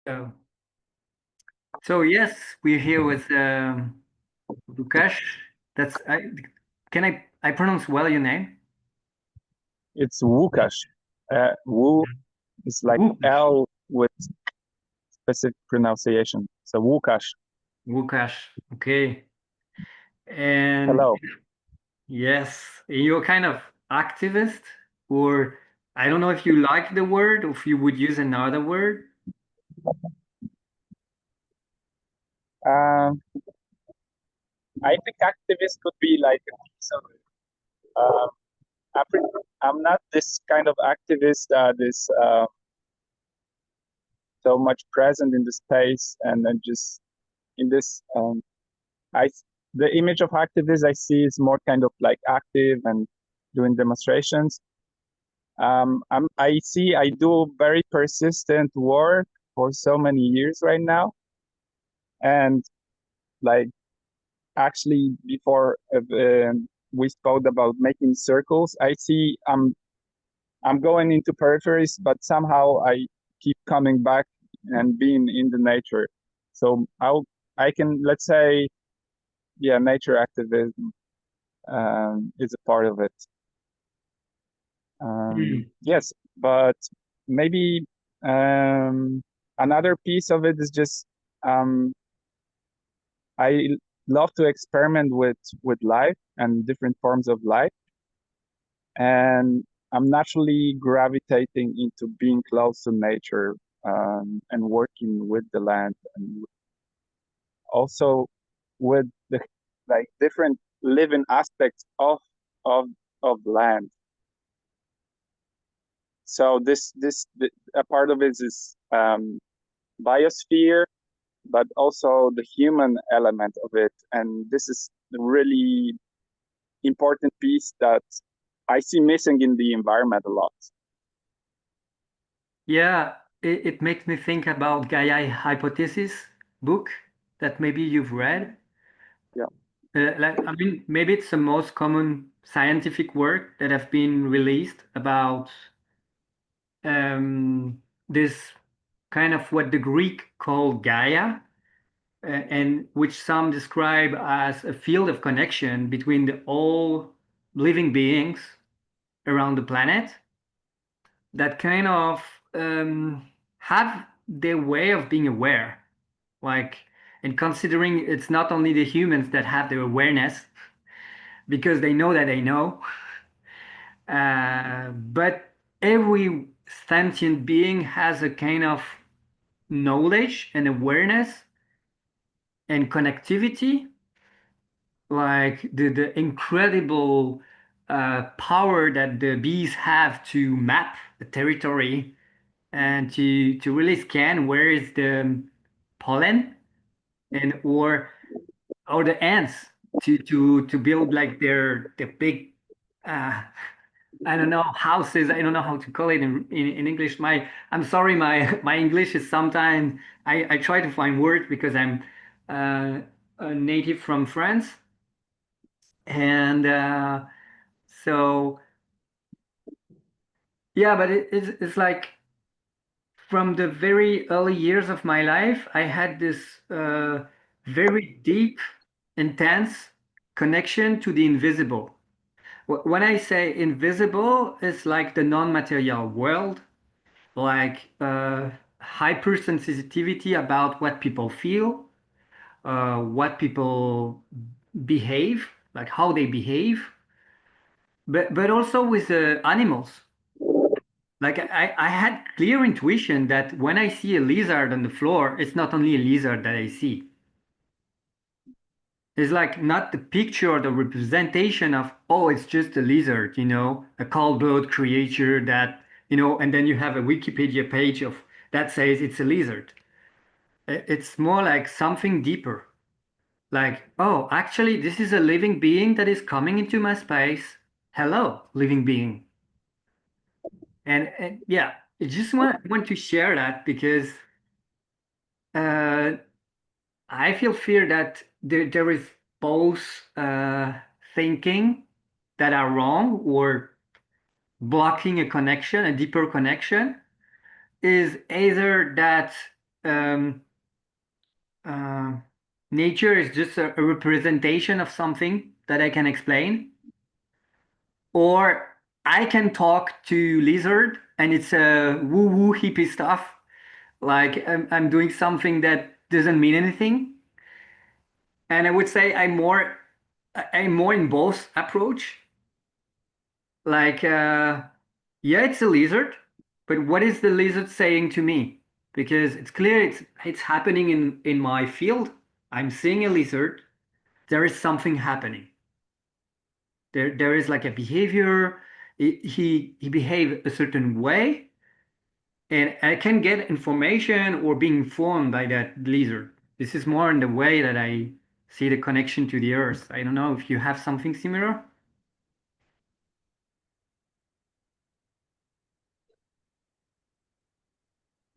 So, so yes, we're here with Lukasz. That's I pronounce well your name? It's Wukash. Wu is like Lukasz. L with specific pronunciation. So Wukash. Lukasz. Okay. And Hello. yes, you're kind of activist, or I don't know if you like the word or if you would use another word. Um, I think activist could be like a piece of it. Um, I'm not this kind of activist that is so much present in the space and then just in this. I the image of activist I see is more kind of like active and doing demonstrations. I do very persistent work for so many years right now, and like actually before we spoke about making circles, I see I'm going into peripheries, but somehow I keep coming back and being in the nature. So I can, let's say, yeah, nature activism is a part of it. Hmm. Yes, but maybe um, another piece of it is just um, I love to experiment with life and different forms of life, and I'm naturally gravitating into being close to nature and working with the land, and also with the like different living aspects of of land. So a part of it is biosphere, but also the human element of it. And this is the really important piece that I see missing in the environment a lot. Yeah, it makes me think about Gaia Hypothesis book that maybe you've read. Yeah. I mean, maybe it's the most common scientific work that have been released about this kind of what the Greek called Gaia, and which some describe as a field of connection between all living beings around the planet that kind of have their way of being aware. Like, and considering it's not only the humans that have their awareness because they know that they know, but every sentient being has a kind of knowledge and awareness and connectivity, like the incredible power that the bees have to map the territory and to really scan where is the pollen and or the ants to build like their big uh, I don't know houses. I don't know how to call it in English. I'm sorry, my English is sometimes I try to find words because I'm a native from France, and so yeah, but it's like from the very early years of my life, I had this very deep, intense connection to the invisible. When I say invisible, it's like the non-material world, like hypersensitivity about what people feel, what people behave, like how they behave, but also with animals. Like I had clear intuition that when I see a lizard on the floor, it's not only a lizard that I see. It's like not the picture or the representation of, oh, it's just a lizard, a cold-blooded creature that, and then you have a Wikipedia page of that says it's a lizard. It's more like something deeper. Like, oh, actually, this is a living being that is coming into my space. Hello, living being. And yeah, I just want to share that because uh, I feel fear that there is both thinking that are wrong or blocking a connection, a deeper connection, is either that um, uh, nature is just a representation of something that I can explain, or I can talk to lizard and it's a woo-woo hippie stuff. Like I'm doing something that doesn't mean anything. And I would say I'm more in both approach. Like yeah, it's a lizard, but what is the lizard saying to me? Because it's clear it's happening in my field. I'm seeing a lizard. There is something happening. There is like a behavior. He behave a certain way, and I can get information or be informed by that lizard. This is more in the way that I see the connection to the earth. I don't know if you have something similar.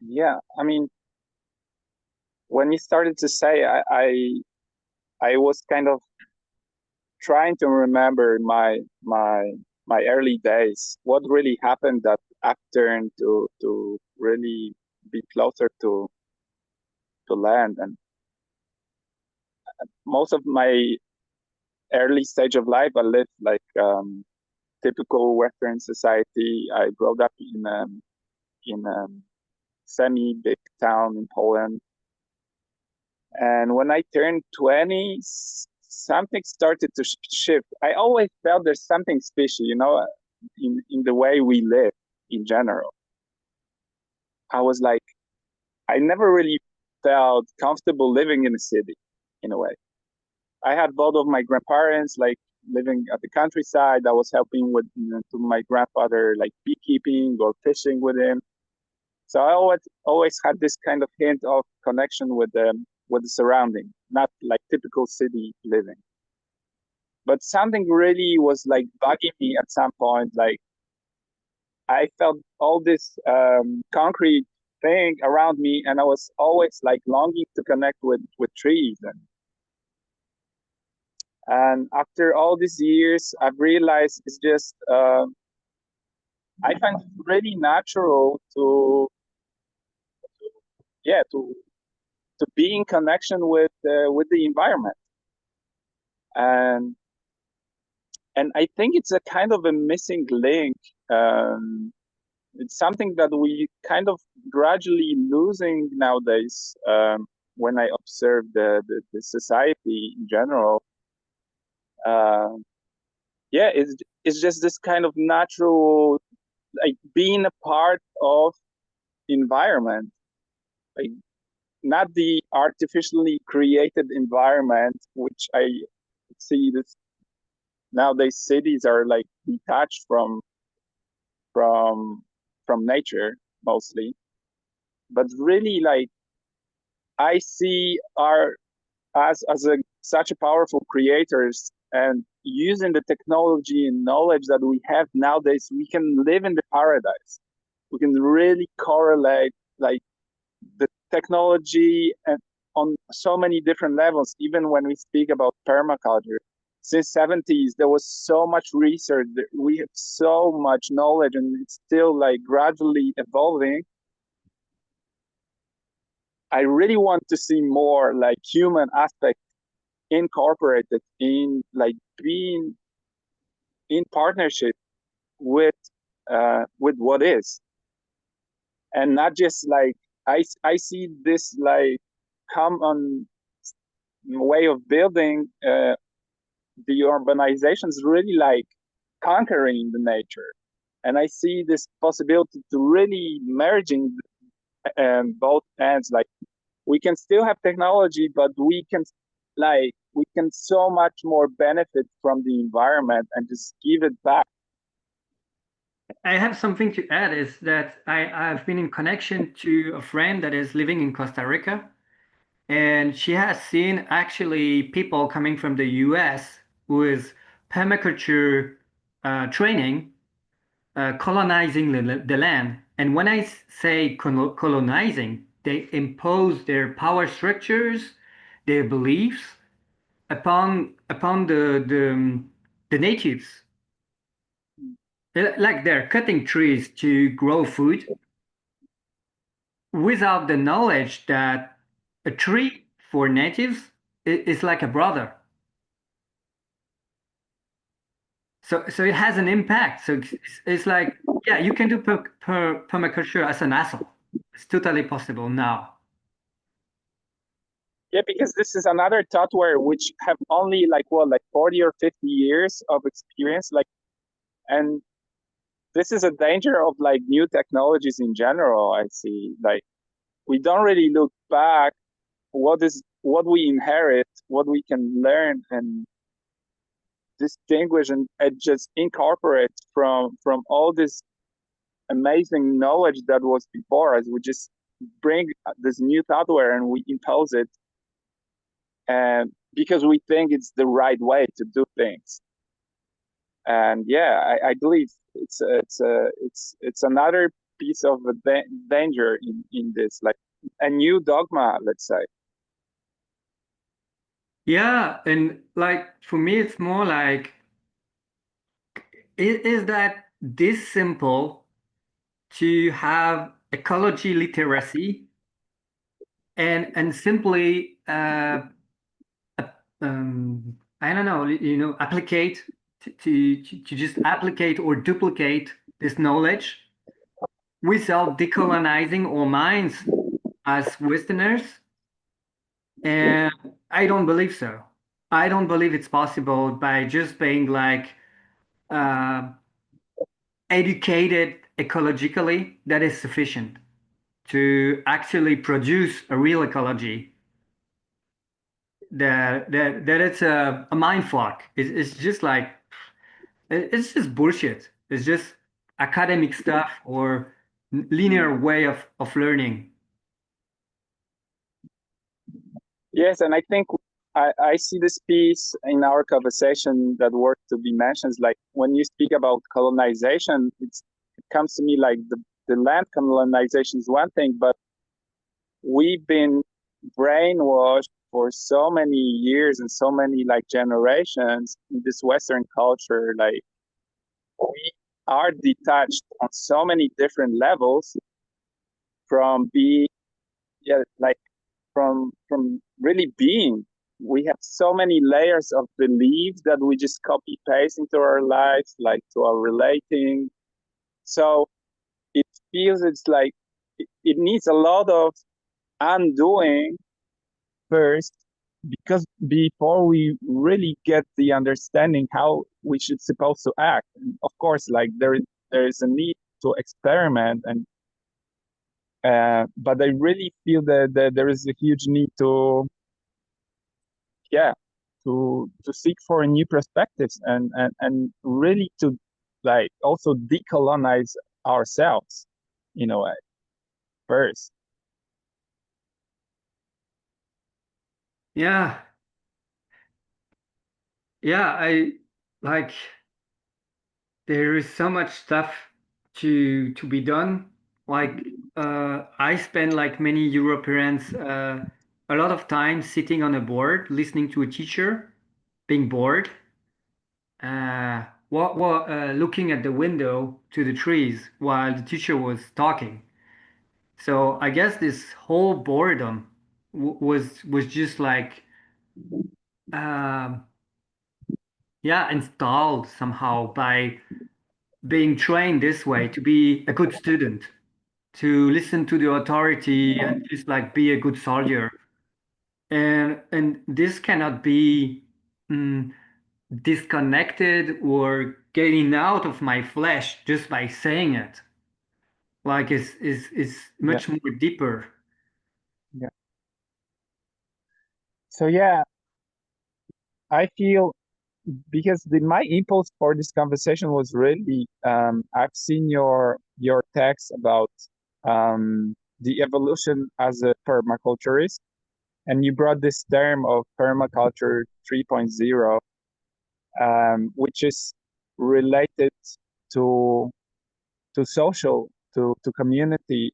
Yeah, I mean, when you started to say, I was kind of trying to remember my early days. What really happened that I've turned to really be closer to land. And most of my early stage of life, I lived like typical Western society. I grew up in a semi big town in Poland. And when I turned 20, something started to shift. I always felt there's something special, in the way we live in general. I was like, I never really felt comfortable living in a city in a way. I had both of my grandparents like living at the countryside. I was helping with to my grandfather like beekeeping or fishing with him. So I always had this kind of hint of connection with the surrounding, not like typical city living. But something really was like bugging me at some point. Like I felt all this concrete thing around me, and I was always like longing to connect with trees. And after all these years, I've realized it's just I find it really natural to yeah to be in connection with the environment. And I think it's a kind of a missing link. Um, it's something that we kind of gradually losing nowadays. When I observe the society in general, uh, yeah, it's just this kind of natural, like being a part of environment, like not the artificially created environment, which I see this nowadays. Cities are like detached from from nature mostly, but really like I see our as a such a powerful creators, and using the technology and knowledge that we have nowadays, we can live in the paradise. We can really correlate like the technology and on so many different levels. Even when we speak about permaculture, since 70s there was so much research, we have so much knowledge, and it's still like gradually evolving. I really want to see more like human aspect incorporated in like being in partnership with with what is, and not just like I see this like common way of building the urbanizations really like conquering the nature. And I see this possibility to really merging both ends. Like we can still have technology, but we can so much more benefit from the environment and just give it back. I have something to add is that I've been in connection to a friend that is living in Costa Rica, and she has seen actually people coming from the US with permaculture training, colonizing the land. And when I say colonizing, they impose their power structures, their beliefs upon the natives. Like they're cutting trees to grow food, without the knowledge that a tree for natives is like a brother. So it has an impact. So it's like, yeah, you can do permaculture as an asshole. It's totally possible now. Yeah, because this is another thought where which have only like what, like 40 or 50 years of experience, like, and this is a danger of like new technologies in general. I see, like, we don't really look back what we inherit, what we can learn and distinguish and just incorporate from all this amazing knowledge that was before us. We just bring this new hardware and we impose it, and because we think it's the right way to do things. And yeah, I believe it's another piece of a danger in this, like a new dogma, let's say. Yeah, and like for me, it's more like, is that this simple to have ecology literacy and simply I don't know, applicate to just applicate or duplicate this knowledge without decolonizing our minds as Westerners. And I don't believe so. I don't believe it's possible by just being like uh, educated ecologically, that is sufficient to actually produce a real ecology. That it's a mind fuck. It's just like it's just bullshit. It's just academic stuff or linear way of learning. Yes, and I think I see this piece in our conversation that worth to be mentioned. Like when you speak about colonization, it comes to me like the land colonization is one thing, but we've been brainwashed for so many years and so many like generations in this Western culture. Like we are detached on so many different levels from being, yeah, like from really being. We have so many layers of beliefs that we just copy paste into our lives, like to our relating. So it feels it's like it needs a lot of undoing first, because before we really get the understanding how we should supposed to act. And of course, like there is a need to experiment, and but I really feel that there is a huge need to, yeah, to seek for new perspectives and really to like also decolonize ourselves in a way first. Yeah, yeah. I like there is so much stuff to be done. Like I spend like many Europeans a lot of time sitting on a board listening to a teacher, being bored. Looking at the window to the trees while the teacher was talking. So I guess this whole boredom was just like um, yeah, installed somehow by being trained this way to be a good student, to listen to the authority and just like be a good soldier. And this cannot be mm, disconnected or getting out of my flesh just by saying it. Like is Yeah, much more deeper. yeah. So yeah, I feel, because my impulse for this conversation was really, I've seen your text about the evolution as a permaculturist, and you brought this term of permaculture 3.0, which is related to social, to community,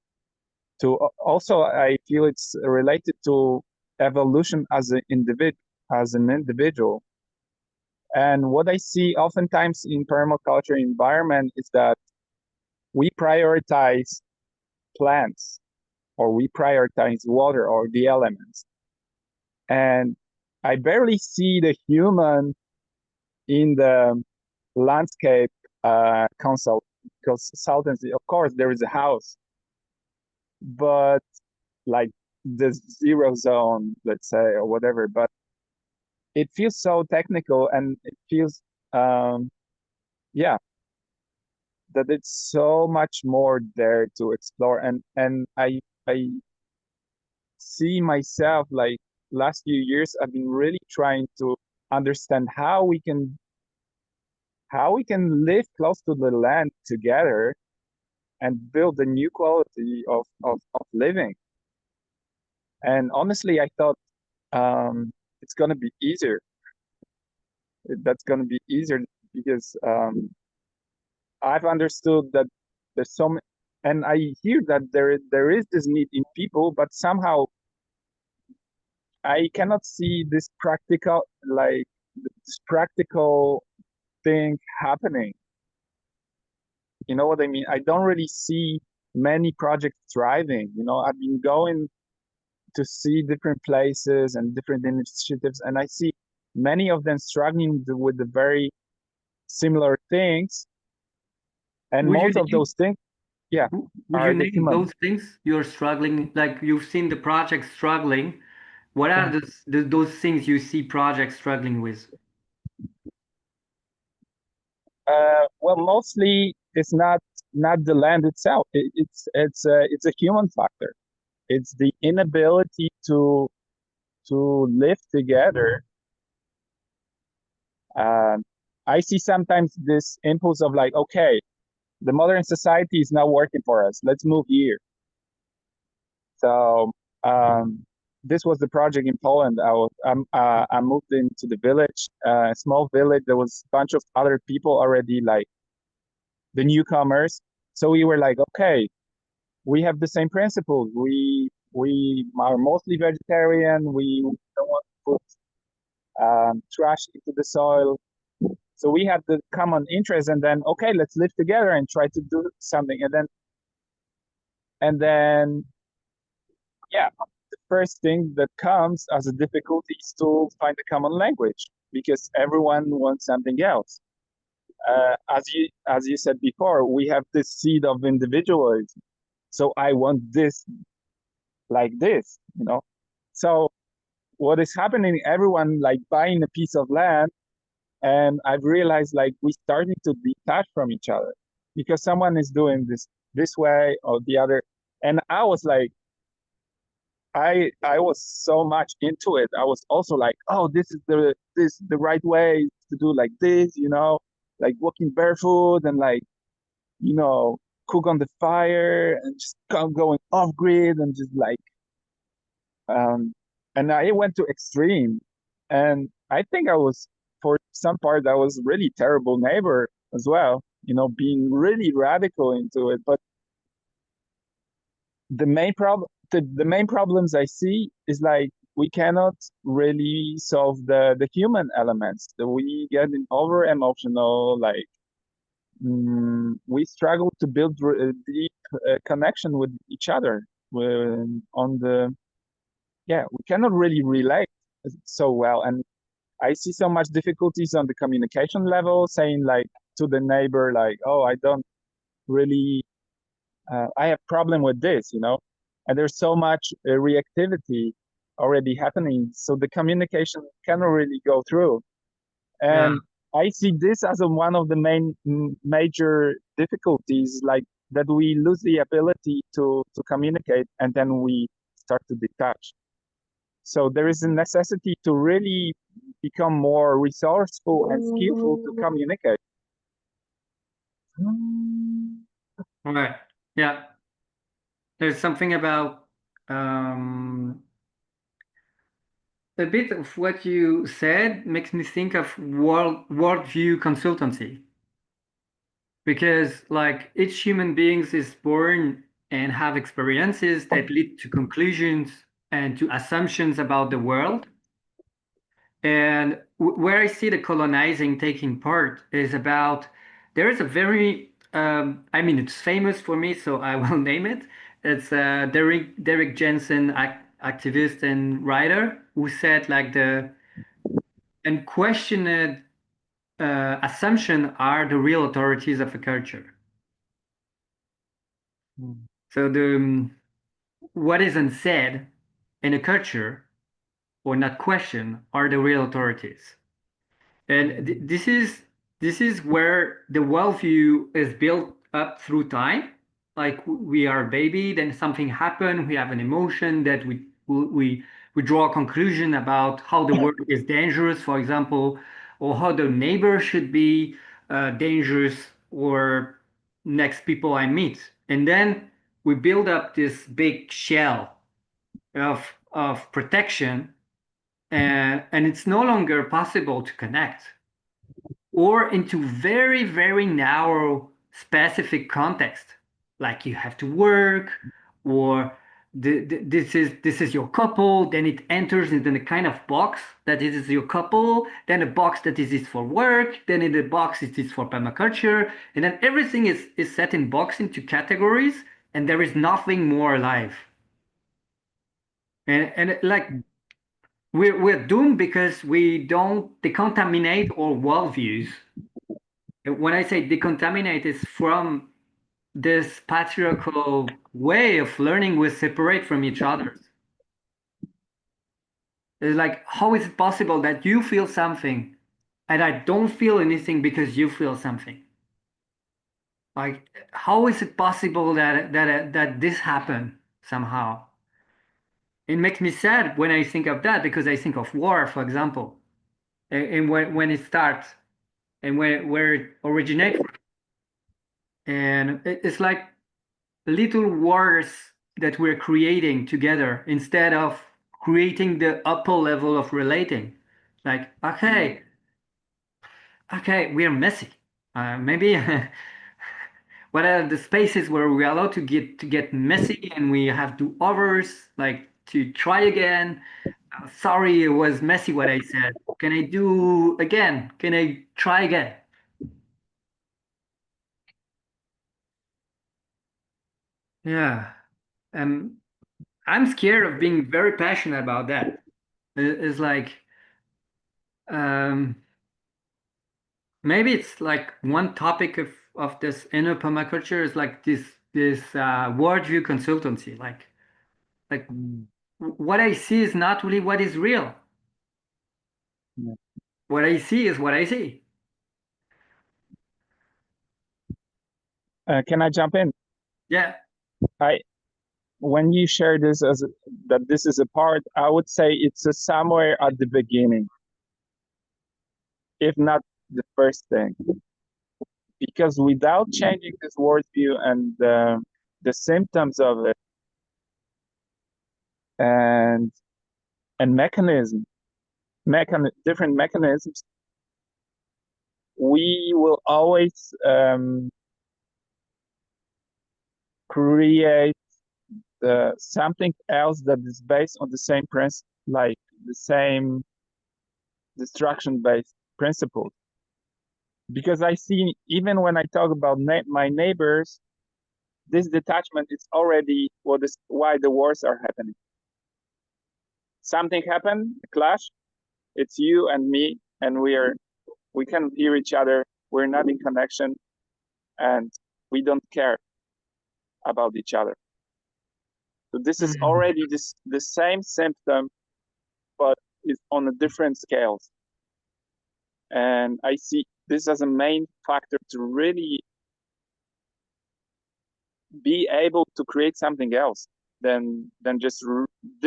to also I feel it's related to evolution as an individual. And what I see oftentimes in permaculture environment is that we prioritize plants, or we prioritize water or the elements. And I barely see the human in the landscape consultancy. Of course, there is a house, but like the zero zone, let's say, or whatever. But it feels so technical, and it feels, yeah, that it's so much more there to explore. And I see myself, like, last few years I've been really trying to understand how we can live close to the land together and build a new quality of living. And honestly, I thought, it's gonna be easier. That's gonna be easier because, I've understood that there's some, and I hear that there is this need in people, but somehow I cannot see this practical thing happening. You know what I mean? I don't really see many projects thriving. I've been going to see different places and different initiatives, and I see many of them struggling with the very similar things. And Would you most of name those things, yeah, would you are the name human. those things you're struggling, like you've seen the project struggling? What are those things you see projects struggling with? Well, mostly it's not the land itself. It's a human factor. It's the inability to live together. Um, I see sometimes this impulse of like, okay, the modern society is not working for us. Let's move here. So, this was the project in Poland. I moved into the village, a small village. There was a bunch of other people already, like the newcomers. So we were like, okay, we have the same principles. We are mostly vegetarian. We don't want to put, trash into the soil. So we had the common interest, and then, okay, let's live together and try to do something. And then, yeah, the first thing that comes as a difficulty is to find a common language because everyone wants something else. As you said before, we have this seed of individualism. So I want this like this. So what is happening? Everyone like buying a piece of land, and I've realized like we starting to detach from each other because someone is doing this way or the other, and I was like, I was so much into it. I was also like, oh, this the right way to do like this, like walking barefoot and like, you know, cook on the fire and just going off grid and just like, um and I went to extreme. And I think I was, for some part, I was really terrible neighbor as well, being really radical into it. But the main problems I see is like we cannot really solve the human elements. That we get over emotional, like, we struggle to build a deep connection with each other. On the Yeah, we cannot really relate so well, and I see so much difficulties on the communication level, saying like to the neighbor, like, oh, I don't really, I have problem with this. And there's so much reactivity already happening, so the communication cannot really go through. Yeah, And I see this as one of the major difficulties, like that we lose the ability to communicate, and then we start to detach. So there is a necessity to really become more resourceful and skillful to communicate. all right. Yeah, there's something about um, a bit of what you said makes me think of worldview consultancy because like each human being is born and have experiences that lead to conclusions and to assumptions about the world. And where I see the colonizing taking part is about there is a very, I mean, it's famous for me, so I will name it, It's Derek Jensen, activist and writer, who said like the unquestioned assumption are the real authorities of a culture. Mm. So the what is unsaid in a culture or not questioned are the real authorities. And this is where the worldview is built up through time. Like we are a baby, then something happened, we have an emotion that we draw a conclusion about how the world is dangerous, for example, or how the neighbor should be dangerous, or next people I meet. And then we build up this big shell of protection, and it's no longer possible to connect or into very, very narrow specific context. Like you have to work, or this is your couple, then it enters into the kind of box that it is your couple, then a box that is for work, then in the box it is for permaculture, and then everything is set in box into categories, and there is nothing more alive. And like we're doomed because we don't decontaminate our worldviews. When I say decontaminate, it's from this patriarchal way of learning we separate from each other. It's like, how is it possible that you feel something and I don't feel anything because you feel something? Like, how is it possible that this happened somehow? It makes me sad when I think of that because I think of war, for example, and when it starts and where it originates. And it's like little wars that we're creating together instead of creating the upper level of relating. Like, Mm. okay, we are messy. Maybe what are the spaces where we're allowed to get messy and we have do overs, like to try again. Sorry, it was messy what I said. Can I do again? Can I try again? Yeah. Um, I'm scared of being very passionate about that. It's like um, maybe it's like one topic of this inner permaculture is like this worldview consultancy. Like Mm. what I see is not really what is real. Yeah. What I see is what I see. Can I jump in? Yeah. I When you share this as that this is a part, I would say it's a somewhere at the beginning, if not the first thing, because without changing this worldview and the symptoms of it and mechanism, different mechanisms, we will always create something else that is based on the same principle, like the same destruction-based principles. Because I see, even when I talk about my neighbors, this detachment is already what is why the wars are happening. Something happened, a clash. It's you and me, and we can hear each other. We're not in connection, and we don't care about each other. So this is Mm. already the same symptom, but it's on a different scales. And I see this as a main factor to really be able to create something else than just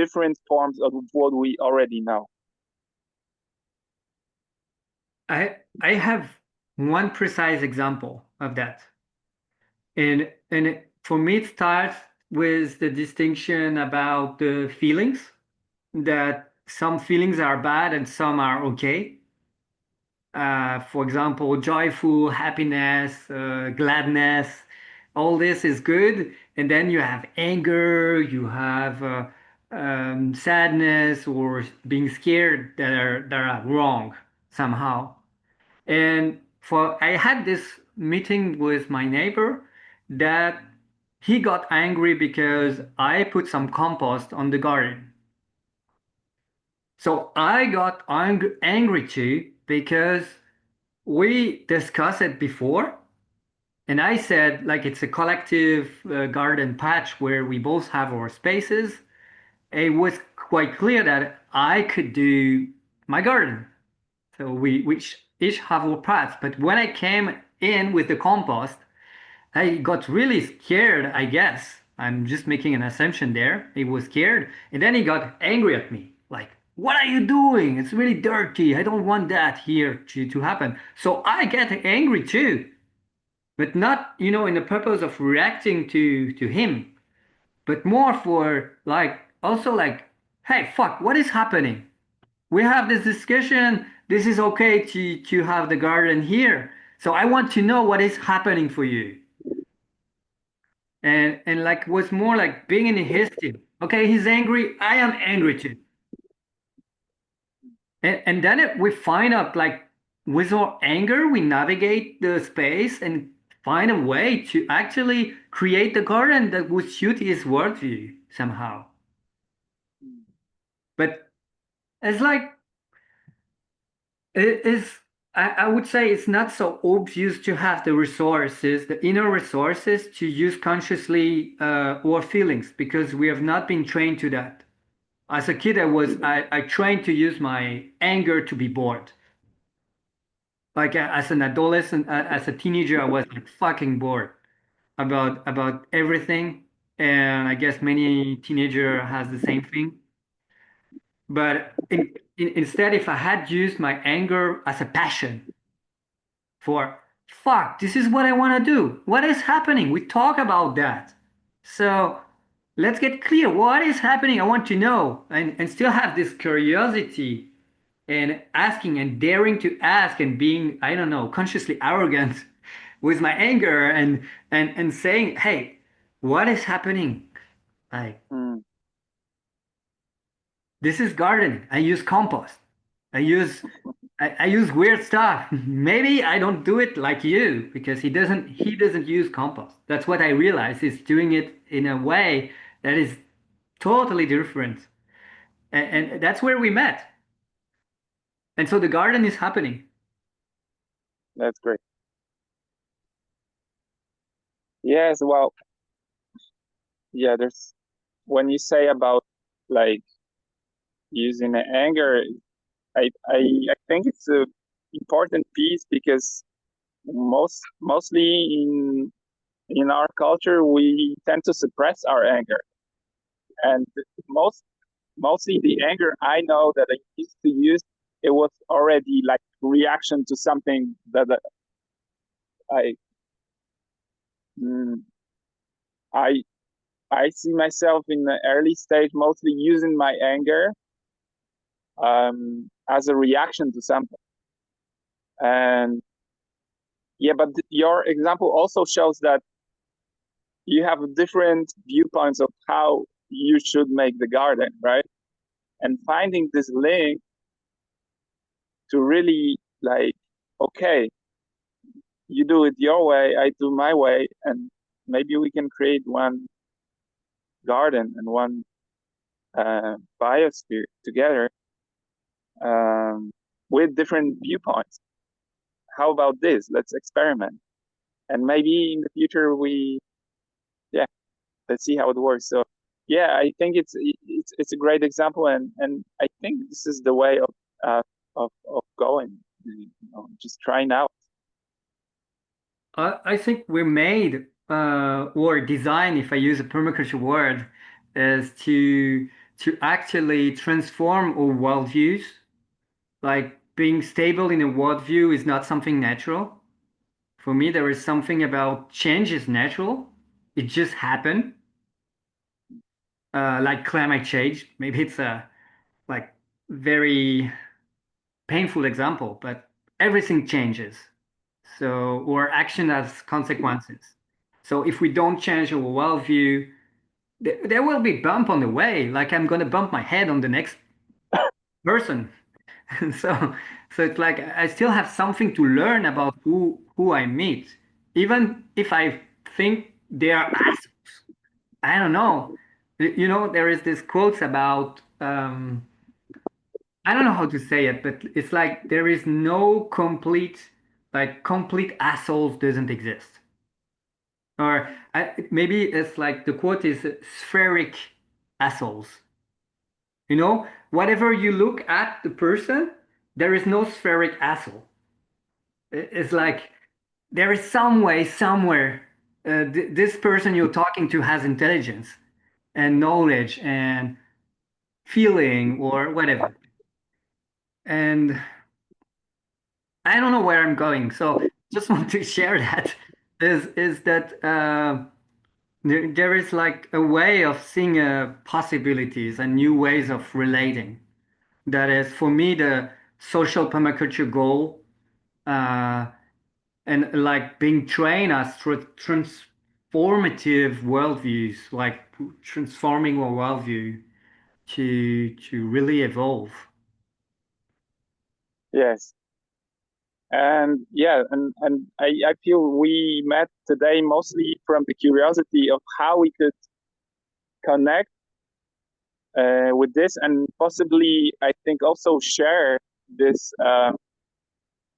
different forms of what we already know. I have one precise example of that. And for me, it starts with the distinction about the feelings, that some feelings are bad and some are okay. For example, joyful, happiness, gladness, all this is good. And then you have anger, you have sadness or being scared that are wrong somehow. And for I had this meeting with my neighbor that he got angry because I put some compost on the garden. So I got angry too because we discussed it before. And I said, like, it's a collective garden patch where we both have our spaces. It was quite clear that I could do my garden. So we each have our paths. But when I came in with the compost, I got really scared, I guess. I'm just making an assumption there. He was scared. And then he got angry at me. Like, what are you doing? It's really dirty. I don't want that here to happen. So I get angry too, but not, in the purpose of reacting to him, but more for like, also like, hey, fuck, what is happening? We have this discussion. This is okay to have the garden here. So I want to know what is happening for you. And like was more like being in his team. Okay, he's angry. I am angry too. And then we find out like with our anger, we navigate the space and find a way to actually create the garden that would suit his worldview somehow. But it's like it is I would say it's not so obvious to have the resources, the inner resources to use consciously our feelings because we have not been trained to that. As a kid, I trained to use my anger to be bored. Like as an adolescent, as a teenager, I was like fucking bored about everything, and I guess many teenager has the same thing. But instead, if I had used my anger as a passion for fuck, this is what I want to do. What is happening? We talk about that. So let's get clear. What is happening? I want to know, and still have this curiosity and asking and daring to ask and being, I don't know, consciously arrogant with my anger and saying, hey, what is happening? Like, Mm. this is gardening. I use compost. I use I use weird stuff. Maybe I don't do it like you because he doesn't use compost. That's what I realized is doing it in a way that is totally different. And that's where we met. And so the garden is happening. That's great. Yes, well, yeah, there's when you say about like using anger, I think it's a important piece because mostly in our culture we tend to suppress our anger, and mostly the anger I know that I used to use, it was already like reaction to something that I mm, I I see myself in the early stage mostly using my anger as a reaction to something. And yeah, but your example also shows that you have different viewpoints of how you should make the garden, right? And finding this link to really like, okay, you do it your way, I do my way, and maybe we can create one garden and one biosphere together um, with different viewpoints. How about this? Let's experiment, and maybe in the future yeah, let's see how it works. So yeah, I think it's a great example, and I think this is the way of going. Just trying out. I think we made or design, if I use a permaculture word, is to actually transform our worldviews. Like being stable in a worldview is not something natural. For me, there is something about change is natural. It just happened. Like climate change. Maybe it's a like very painful example, but everything changes. So our action has consequences. So if we don't change our worldview, there will be bump on the way. Like I'm gonna bump my head on the next person. So so it's like I still have something to learn about who I meet, even if I think they are assholes. I don't know. There is this quotes about I don't know how to say it, but it's like there is no complete assholes doesn't exist. Or maybe it's like the quote is spheric assholes. Whatever you look at the person, there is no spheric asshole. It's like there is some way, somewhere, this person you're talking to has intelligence and knowledge and feeling or whatever. And I don't know where I'm going, so just want to share that is that there is like a way of seeing possibilities and new ways of relating. That is for me the social permaculture goal, uh, and like being trained as transformative worldviews, like transforming our worldview to really evolve. Yes. And yeah, and I feel we met today mostly from the curiosity of how we could connect with this, and possibly I think also share this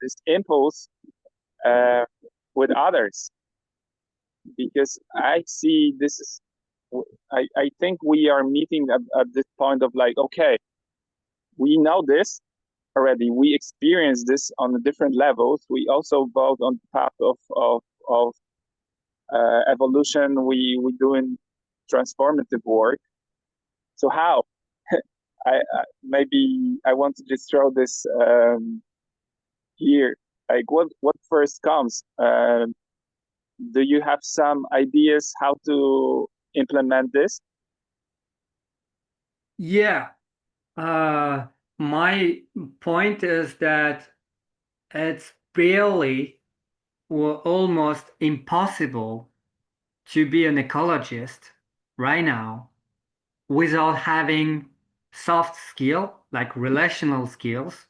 this impulse uh, with others, because I see this is I think we are meeting at this point of like, okay, we know this already, we experience this on the different levels, we also both on the path of evolution, we doing transformative work. So how I maybe I want to just throw this here, like what first comes, do you have some ideas how to implement this? Yeah. Uh, my point is that it's barely or almost impossible to be an ecologist right now without having soft skill like relational skills,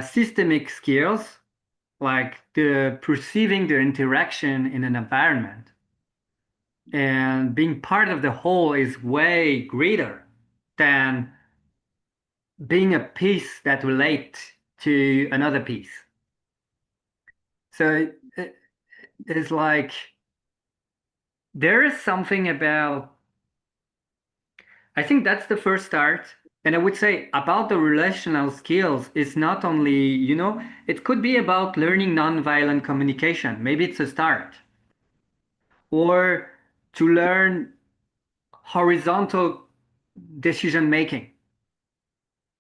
systemic skills like the perceiving the interaction in an environment, and being part of the whole is way greater than being a piece that relates to another piece. So it's like there is something about, I think that's the first start. And I would say about the relational skills, it's not only, it could be about learning nonviolent communication. Maybe it's a start. Or to learn horizontal decision making.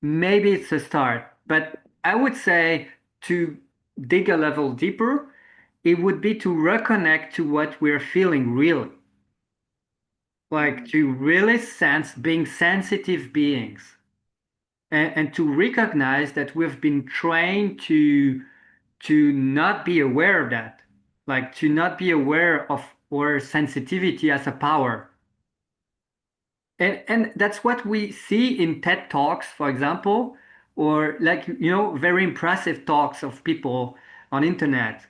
Maybe it's a start. But I would say to dig a level deeper, it would be to reconnect to what we're feeling really. Like to really sense being sensitive beings, and to recognize that we've been trained to not be aware of that, like to not be aware of our sensitivity as a power. And that's what we see in TED Talks, for example, or like, very impressive talks of people on internet.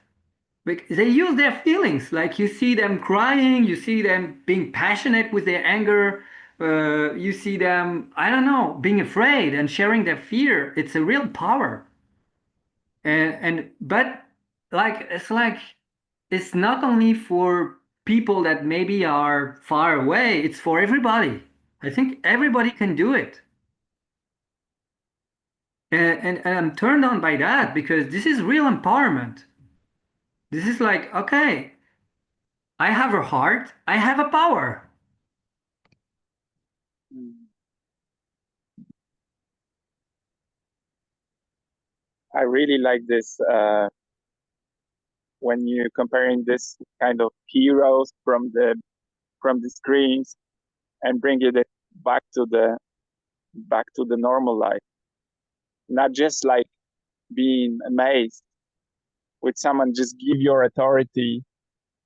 Like they use their feelings. Like you see them crying, you see them being passionate with their anger, you see them, I don't know, being afraid and sharing their fear. It's a real power. But like it's not only for people that maybe are far away, it's for everybody. I think everybody can do it. And I'm turned on by that because this is real empowerment. This is like, okay, I have a heart, I have a power. I really like this when you're comparing this kind of heroes from the screens and bring it back to the normal life, not just like being amazed with someone just give your authority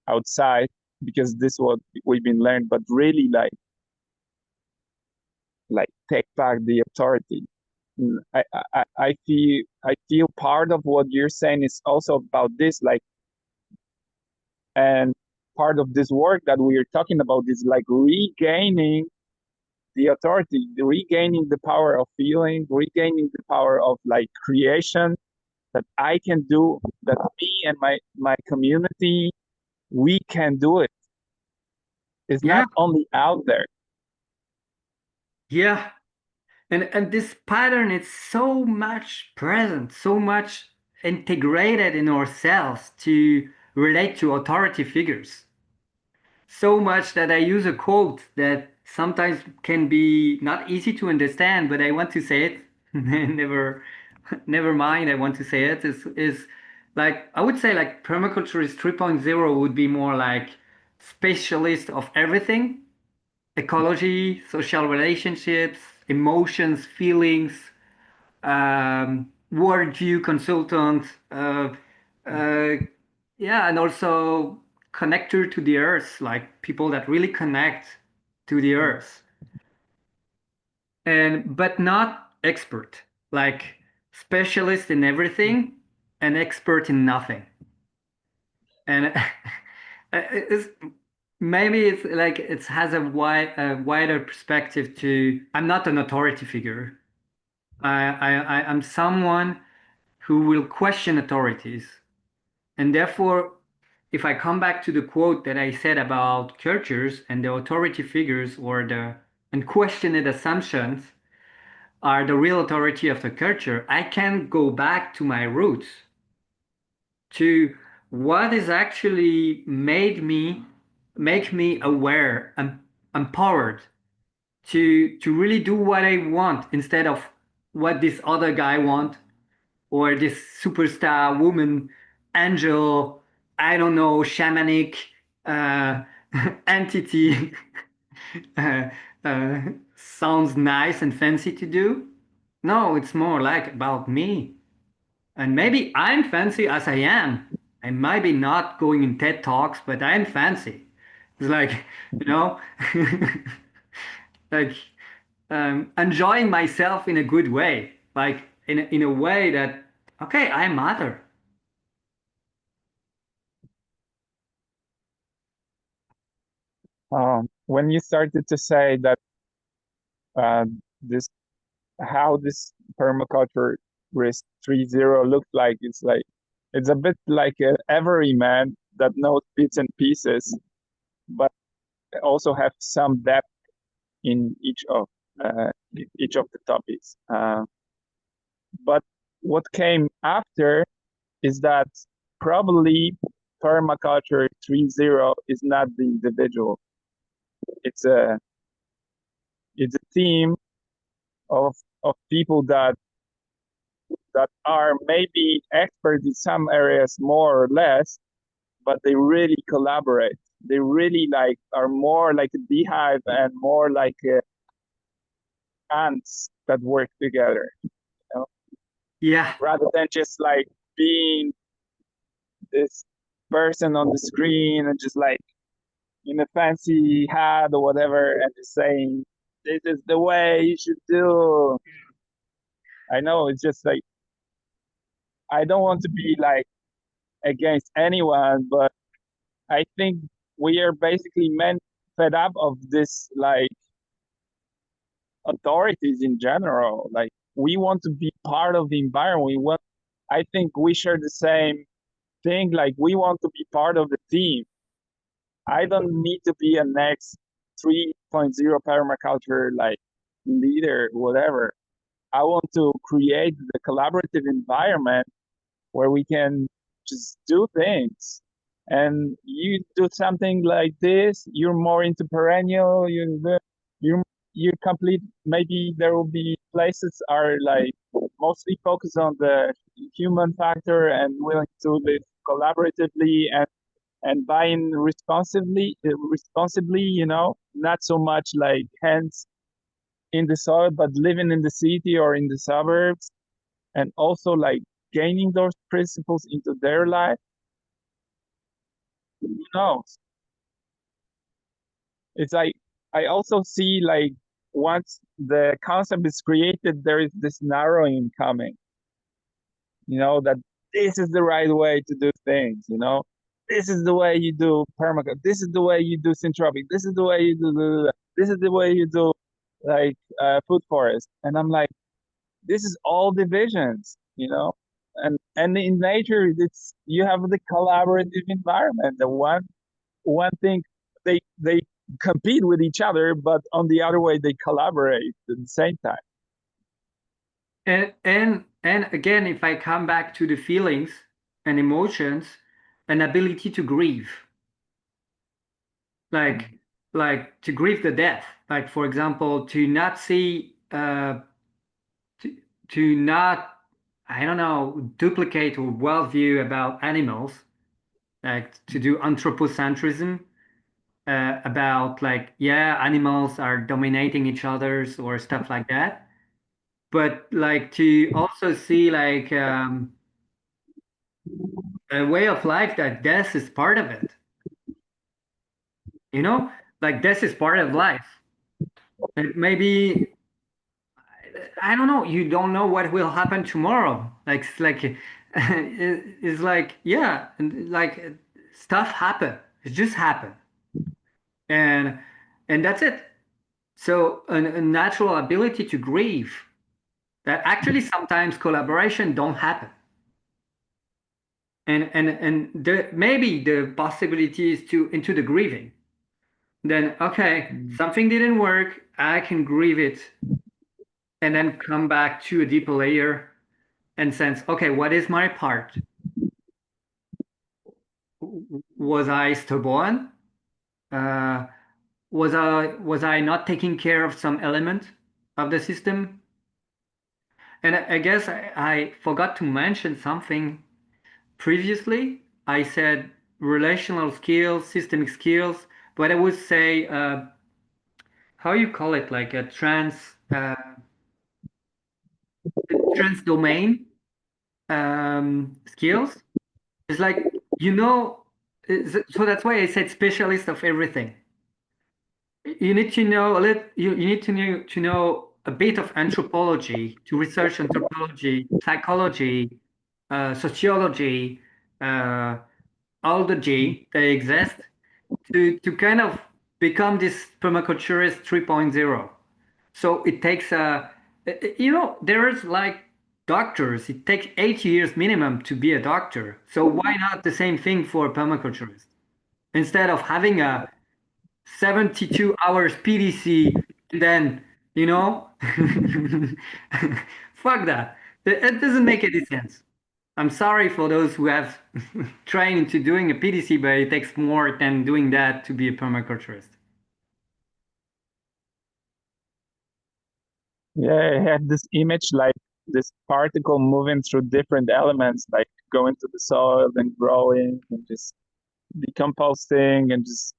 outside because this is what we've been learned, but really like take back the authority. I feel part of what you're saying is also about this, like, and part of this work that we are talking about is like regaining the authority, regaining the power of feeling, regaining the power of like creation, that I can do, that me and my community, we can do it. It's Yeah, not only out there. yeah. And this pattern is so much present, so much integrated in ourselves to relate to authority figures. So much that I use a quote that sometimes can be not easy to understand, but I want to say it. Never, never mind. I want to say it. Is like I would say like permaculture is 3.0 would be more like specialist of everything: ecology, social relationships, emotions, feelings, worldview consultant, uh, yeah, and also connector to the earth, like people that really connect to the earth, and but not expert, like specialist in everything and expert in nothing. And it's, maybe it's like it has a wider perspective to. I'm not an authority figure. I'm someone who will question authorities. And therefore, if I come back to the quote that I said about cultures and the authority figures or the unquestioned assumptions are the real authority of the culture, I can go back to my roots, to what is actually made me make me aware and empowered to really do what I want instead of what this other guy want or this superstar woman, angel, I don't know, shamanic uh, entity uh, uh, sounds nice and fancy to do. No, it's more like about me. And maybe I'm fancy as I am. I might be not going in TED Talks, but I'm fancy. It's like, you know, like enjoying myself in a good way, like in a way that, okay, I matter. When you started to say that uh, this how this permaculture risk 3.0 looked like it's a bit like an everyman that knows bits and pieces, but also have some depth in uh, each of the topics. But what came after is that probably permaculture 3.0 is not the individual. It's a it's a team of people that are maybe experts in some areas more or less, but they really collaborate. They really like are more like a beehive and more like ants that work together, you know, Yeah, rather than just like being this person on the screen and just like in a fancy hat or whatever and just saying this is the way you should do. I know it's just like I don't want to be like against anyone, but I think we are basically fed up of this like authorities in general. Like we want to be part of the environment. We want. I think we share the same thing. Like we want to be part of the team. I don't need to be a next 3.0 permaculture like leader, whatever. I want to create the collaborative environment where we can just do things. And you do something like this, you're more into perennial, you you complete, maybe there will be places are like mostly focused on the human factor and willing to live collaboratively and buying responsibly, you know, not so much like hands in the soil, but living in the city or in the suburbs and also like gaining those principles into their life. Who knows? It's like I also see like once the concept is created, there is this narrowing coming, you know, that this is the right way to do things, you know. this is the way you do permaculture. This is the way you do syntropic. This is the way you do. This is the way you do like food forest. And I'm like, this is all divisions, you know. And in nature, it's you have the collaborative environment. The one thing they compete with each other, but on the other way they collaborate at the same time. And again, if I come back to the feelings and emotions, an ability to grieve, like to grieve the death, like for example, to not see, to, to not, I don't know, duplicate or worldview about animals, like to do anthropocentrism, about like, yeah, animals are dominating each others or stuff like that. But like to also see like a way of life that death is part of it, you know, like death is part of life. And maybe, I don't know, you don't know what will happen tomorrow. Like, it's like, it's like, yeah, and like stuff happen. It just happen. And, and that's it. So a natural ability to grieve that actually sometimes collaboration don't happen. And maybe the possibility is to into the grieving. Then, okay, something didn't work. I can grieve it and then come back to a deeper layer and sense, okay, what is my part? Was I stubborn? Uh, was I not taking care of some element of the system? And I guess I forgot to mention something previously. I said relational skills, systemic skills, but I would say how you call it, like a trans domain skills. It's like, so that's why I said specialist of everything. You need to know a little, you need to know a bit of anthropology, to research anthropology, psychology, sociology, uh, all the G that exist to kind of become this permaculturist 3.0. So it takes there's like doctors. It takes 8 years minimum to be a doctor. So why not the same thing for a permaculturist? Instead of having a 72 hours PDC, and then, you know, fuck that. It doesn't make any sense. I'm sorry for those who have trained into doing a PDC, but it takes more than doing that to be a permaculturist. Yeah, I have this image like this particle moving through different elements, like going to the soil and growing and just decomposing and just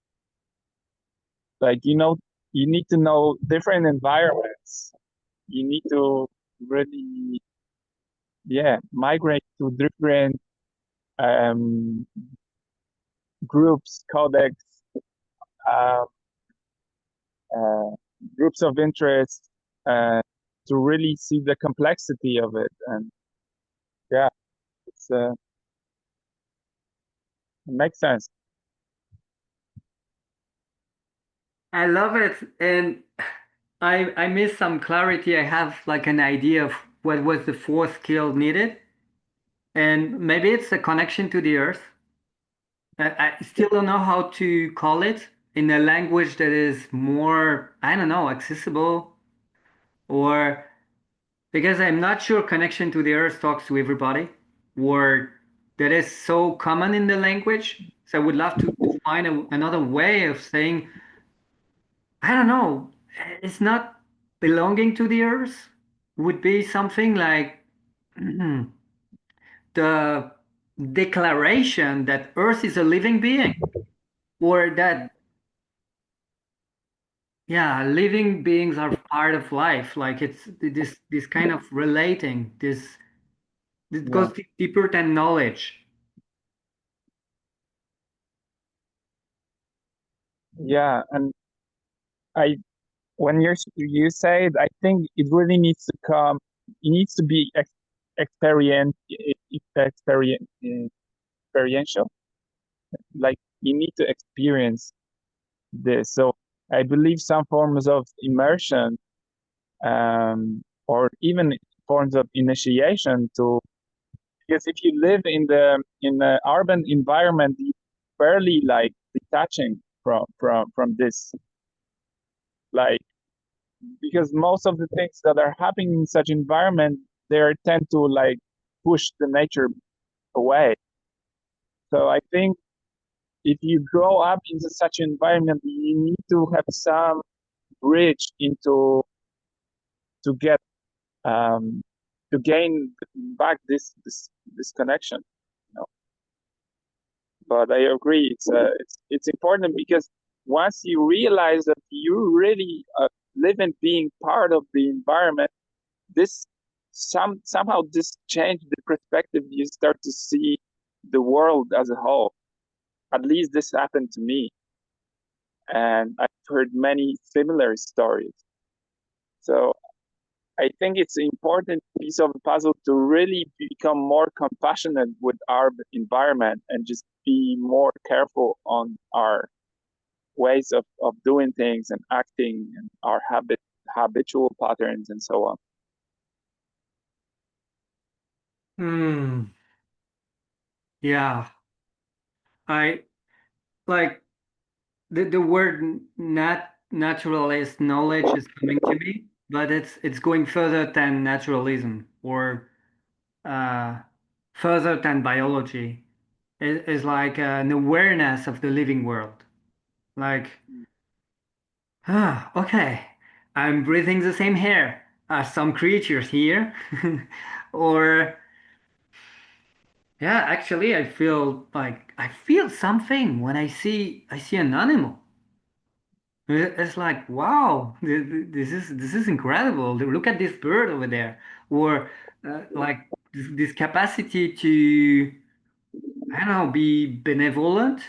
like you need to know different environments. You need to really, yeah, migrate to different um, groups, codex, uh, uh, groups of interest, uh, to really see the complexity of it. And yeah, it makes sense. I love it, and I miss some clarity. I have like an idea of what was the fourth skill needed, and maybe it's a connection to the earth. I still don't know how to call it in a language that is more, I don't know, accessible, or because I'm not sure connection to the earth talks to everybody, or that is so common in the language. So I would love to find another way of saying, I don't know, it's not belonging to the earth, would be something like the declaration that earth is a living being, or that, yeah, living beings are part of life. Like it's this kind of relating, this Yeah, goes deeper than knowledge. yeah, and I when you say it, I think it really needs to come. It needs to be experiential. like you need to experience this. So I believe some forms of immersion, or even forms of initiation to, because if you live in the urban environment, you barely like detaching from this, like, because most of the things that are happening in such environment, they tend to like push the nature away. So I think if you grow up into such an environment, you need to have some bridge into to get um, to gain back this connection. You know? But I agree, it's important, because once you realize that you really live in being part of the environment, this somehow this change the perspective. You start to see the world as a whole. At least this happened to me, and I've heard many similar stories. So I think it's an important piece of the puzzle to really become more compassionate with our environment and just be more careful on our ways of doing things and acting and our habitual patterns and so on. Hmm. Yeah. I like the word naturalist knowledge is coming to me, but it's going further than naturalism or uh, further than biology. It is like an awareness of the living world. Like, okay, I'm breathing the same air as some creatures here, or yeah, actually, I feel like I feel something when I see an animal. It's like, wow, this is incredible. Look at this bird over there, or like this capacity to, I don't know, be benevolent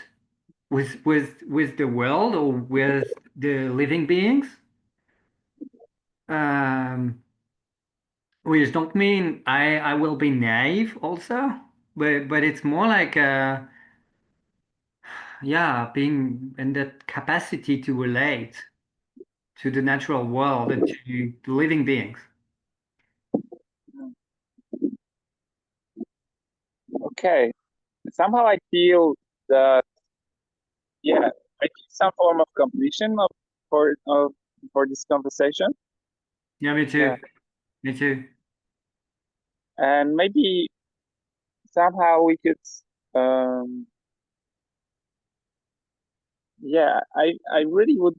with the world or with the living beings. Um, which don't mean I will be naive also, but it's more like yeah, being in that capacity to relate to the natural world and to the living beings. Okay. Somehow I feel that, yeah, I feel some form of completion for this conversation. Yeah, me Yeah. too. Me too. And maybe somehow we could, um, yeah, I really would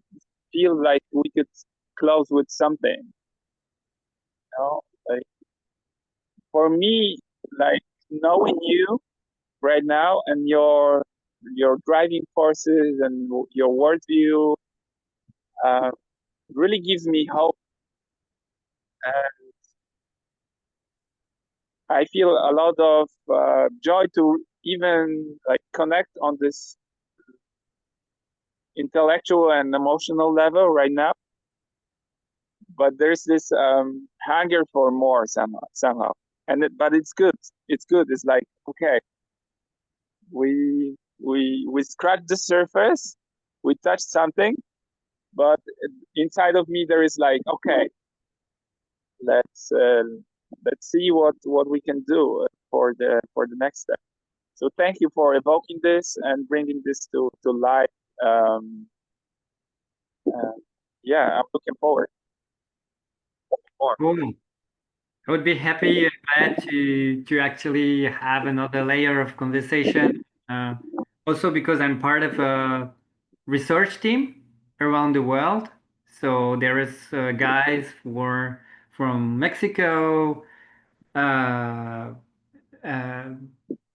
feel like we could close with something, you know? Like for me, like knowing you right now and your driving forces and your worldview uh, really gives me hope. And I feel a lot of joy to even like connect on this intellectual and emotional level right now. But there's this hunger for more somehow, but it's good. It's good. It's like, okay, we scratched the surface, we touched something, but inside of me there is like, okay, let's uh, let's see what we can do for the next step. So thank you for evoking this and bringing this to life. Um, uh, yeah, I'm looking forward more. Cool. I would be happy and glad to actually have another layer of conversation. Uh, Also because I'm part of a research team around the world. So there is guys from Mexico, uh, uh,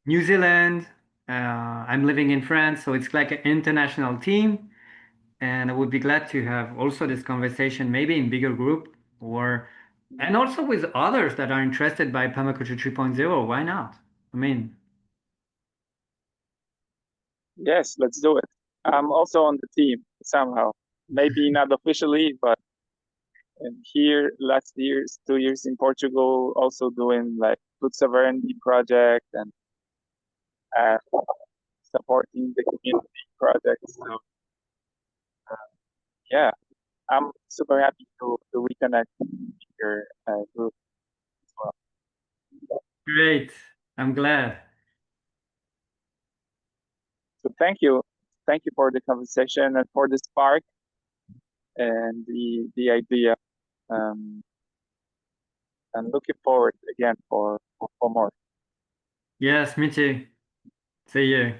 New Zealand. I'm living in France, so it's like an international team. And I would be glad to have also this conversation, maybe in bigger group or and also with others that are interested by permaculture 3.0. Why not? I mean, Yes, let's do it. I'm also on the team somehow. Maybe not officially, but here last year's 2 years in Portugal, also doing like food sovereignty project and supporting the community projects. So yeah, I'm super happy to reconnect with your group as well. Great. I'm glad. So thank you for the conversation and for the spark and the idea. Um, and looking forward again for more. Yes, me too. See you.